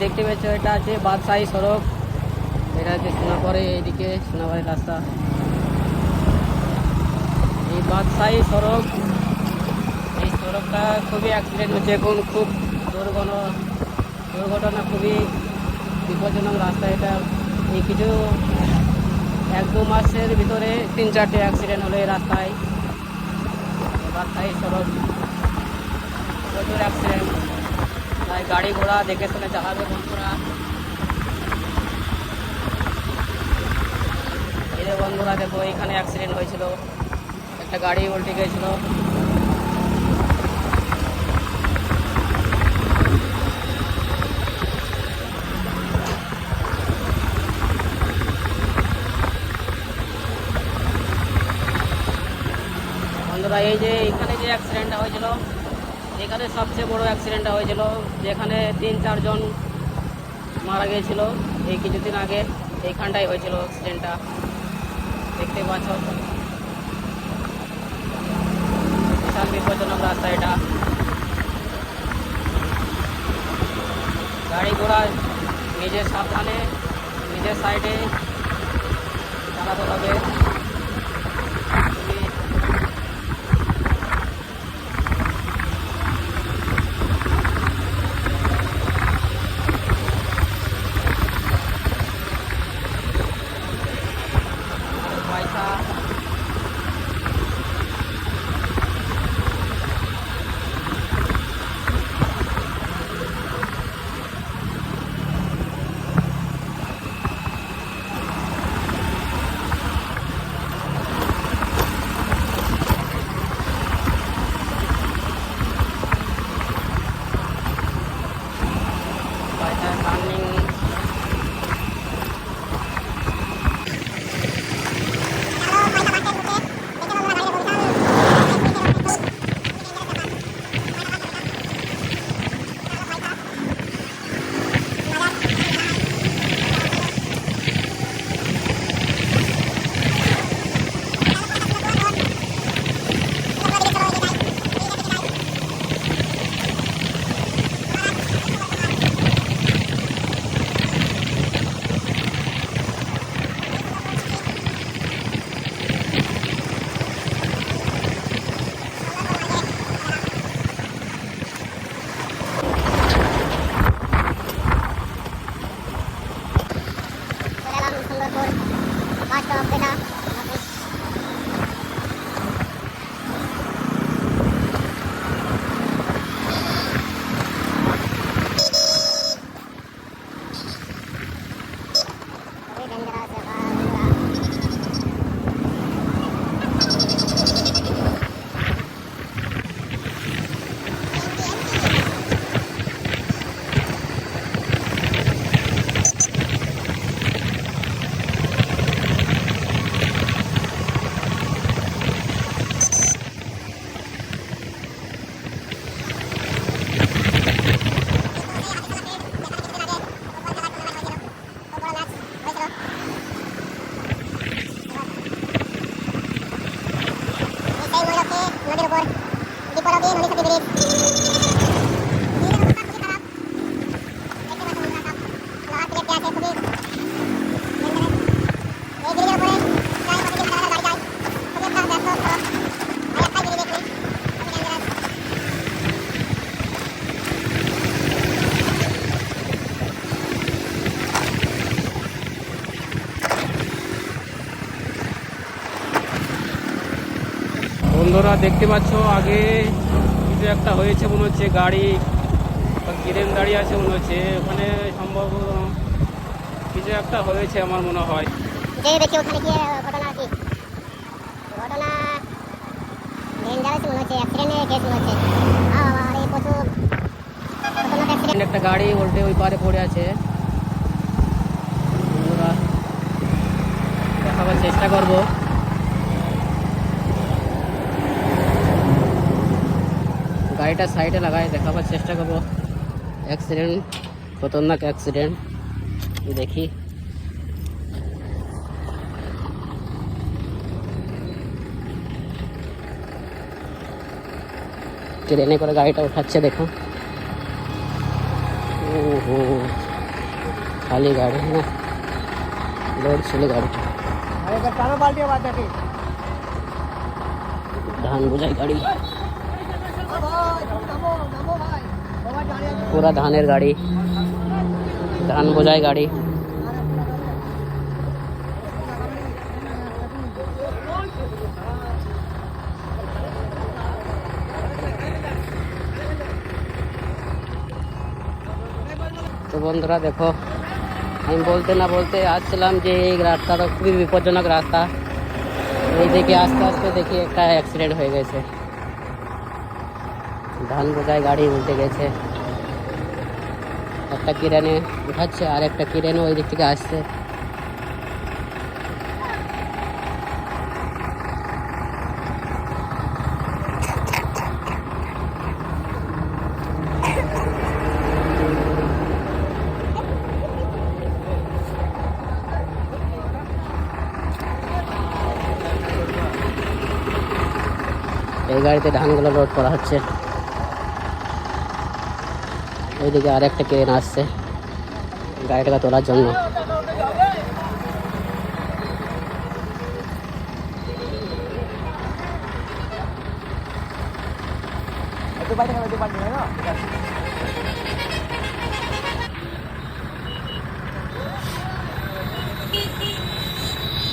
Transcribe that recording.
দেখতে পাচ্ছ এটা আছে বাদশাহী সড়ক। এটা হচ্ছে সোনাপুরে, এইদিকে সোনাবাড়ির রাস্তা। এই বাদশাহী সড়ক, এই সড়কটা খুবই অ্যাক্সিডেন্ট হচ্ছে এখন, খুব দুর্ঘটনা, খুবই বিপজ্জনক রাস্তা এটা। এই কিছু 1-2 মাসের ভিতরে 3-4টে অ্যাক্সিডেন্ট হলো এই রাস্তায়। বাদশাহী সড়ক প্রচুর অ্যাক্সিডেন্ট, তাই গাড়ি ঘোড়া দেখে শুনে চালাবে বন্ধুরা। এই যে বন্ধুরা দেখো, এখানে অ্যাক্সিডেন্ট হয়েছিল, একটা গাড়ি উল্টে গিয়েছিল। বন্ধুরা এই যে এখানে যে অ্যাক্সিডেন্টটা হয়েছিল, এখানে সবচেয়ে বড় অ্যাক্সিডেন্টটা হয়েছিল, যেখানে 3-4 জন মারা গিয়েছিল। এই কিছুদিন আগে এইখানটাই হয়েছিল অ্যাক্সিডেন্টটা, দেখতে পাচ্ছ। বিশাল বিপজ্জনক রাস্তা এটা, গাড়ি ঘোড়া নিজের সাবধানে নিজের সাইডে চালাতে হবে। পয়সা টার্নিং। বন্ধুরা দেখতে পাচ্ছ, আগে কিছু একটা হয়েছে মনে হচ্ছে, গাড়ি বা ক্রেন দাঁড়িয়ে আছে মনে হচ্ছে, ওখানে সম্ভব কিছু একটা হয়েছে আমার মনে হয়। দেখি ওখানে কি ঘটনা, কি ঘটনা ডেঞ্জারাস মনে হচ্ছে, অ্যাক্সিডেন্টের কেস মনে হচ্ছে। আর এই প্রচুর একটা গাড়ি উল্টে ওই পারে পড়ে আছে। বন্ধুরা দেখাবার চেষ্টা করবো। গাড়িটা সাইডে লাগায় দেখাবার চেষ্টা করবো। অ্যাক্সিডেন্ট, খতরনাক অ্যাক্সিডেন্ট, দেখি। ট্রেনে করে গাড়িটা উঠাচ্ছে দেখো। ওহো। खाली गाड़ी है ना, लोड चले गाड़ी धान बोझाई गाड़ी, पूरा धानेर गाड़ी, धान बोझाई गाड़ी। তো বন্ধুরা দেখো, আমি বলতে না বলতে আসছিলাম যে এই রাস্তাটা খুবই বিপজ্জনক রাস্তা। এইদিকে আস্তে আস্তে দেখি একটা অ্যাক্সিডেন্ট হয়ে গেছে, ধান বোঝাই গাড়ি উল্টে গেছে। একটা কিরানে উঠাচ্ছে আর একটা কিরানে ওই দিক থেকে আসছে। এই গাড়িতে ধানগুলো লোড করা হচ্ছে, ওইদিকে আর একটা ক্রেন আসছে গাড়িটাকে তোলার জন্য।